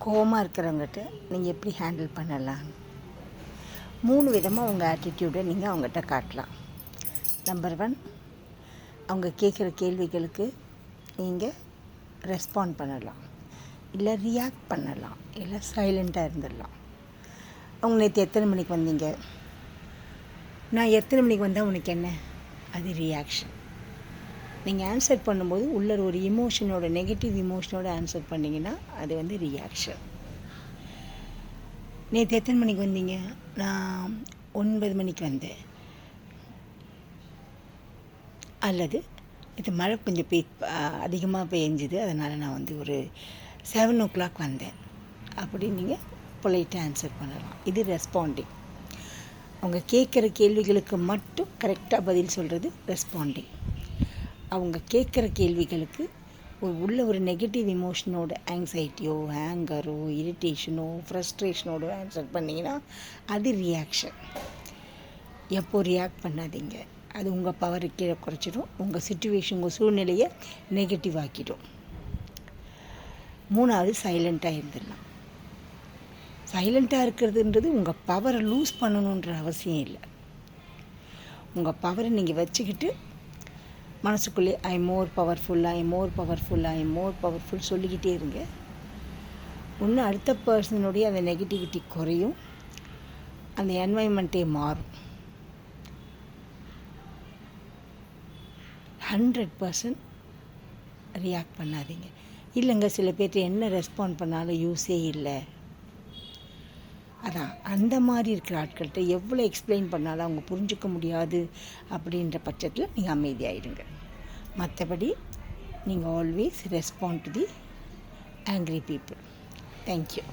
கோவமாக இருக்கிறவங்ககிட்ட நீங்கள் எப்படி ஹேண்டில் பண்ணலாம்? 3 விதமாக உங்கள் ஆட்டிடியூடை நீங்கள் அவங்ககிட்ட காட்டலாம். நம்பர் 1, அவங்க கேட்குற கேள்விகளுக்கு நீங்கள் ரெஸ்பாண்ட் பண்ணலாம், இல்லை ரியாக்ட் பண்ணலாம், இல்லை சைலண்ட்டாக இருந்துடலாம். அவங்க நேற்று எத்தனை மணிக்கு வந்தீங்க, நான் எத்தனை மணிக்கு வந்தால் உனக்கு என்ன, அது ரியாக்ஷன். நீங்கள் ஆன்சர் பண்ணும்போது உள்ள ஒரு இமோஷனோட, நெகட்டிவ் இமோஷனோட ஆன்சர் பண்ணிங்கன்னா அது வந்து ரியாக்ஷன். நேற்று எத்தனை மணிக்கு வந்தீங்க, நான் 9 மணிக்கு வந்தேன். அல்லது இது மழை கொஞ்சம் அதிகமாக பெஞ்சுது, அதனால் நான் வந்து ஒரு 7 o'clock வந்தேன் அப்படி நீங்கள் பொலைட்டாக ஆன்சர் பண்ணலாம். இது ரெஸ்பாண்டிங். அவங்க கேட்குற கேள்விகளுக்கு மட்டும் கரெக்டாக பதில் சொல்கிறது ரெஸ்பாண்டிங். அவங்க கேட்குற கேள்விகளுக்கு உள்ள ஒரு நெகட்டிவ் இமோஷனோட, ஆங்ஸைட்டியோ, ஆங்கரோ, இரிட்டேஷனோ, ஃப்ரஸ்ட்ரேஷனோட ஆன்சர் பண்ணிங்கன்னா அது ரியாக்ஷன். எப்போ ரியாக்ட் பண்ணாதீங்க, அது உங்கள் பவரை கீழே குறைச்சிடும், உங்கள் சிச்சுவேஷன், உங்கள் சூழ்நிலையை நெகட்டிவ் ஆக்கிடும். 3வது, சைலண்ட்டாக இருந்துடலாம். சைலண்ட்டாக இருக்கிறதுன்றது உங்கள் பவரை லூஸ் பண்ணணுன்ற அவசியம் இல்லை. உங்கள் பவரை நீங்கள் வச்சுக்கிட்டு மனசுக்குள்ளே ஐ மோர் பவர்ஃபுல், ஐ மோர் பவர்ஃபுல், ஐ மோர் பவர்ஃபுல் சொல்லிக்கிட்டே இருங்க. இன்னும் அடுத்த பர்சனுடைய அந்த நெகட்டிவிட்டி குறையும், அந்த என்வாயன்மெண்ட்டே மாறும். 100% ரியாக்ட் பண்ணாதீங்க. இல்லைங்க, சில பேர்கிட்ட என்ன ரெஸ்பாண்ட் பண்ணாலும் யூஸே இல்லை. அதான் அந்த மாதிரி இருக்கிற ஆட்கள்கிட்ட எவ்வளோ எக்ஸ்பிளைன் பண்ணாலும் அவங்க புரிஞ்சிக்க முடியாது அப்படின்ற பட்சத்தில் நீங்கள் அமைதியாகிடுங்க. மற்றபடி நீங்கள் always respond to the angry people. Thank you.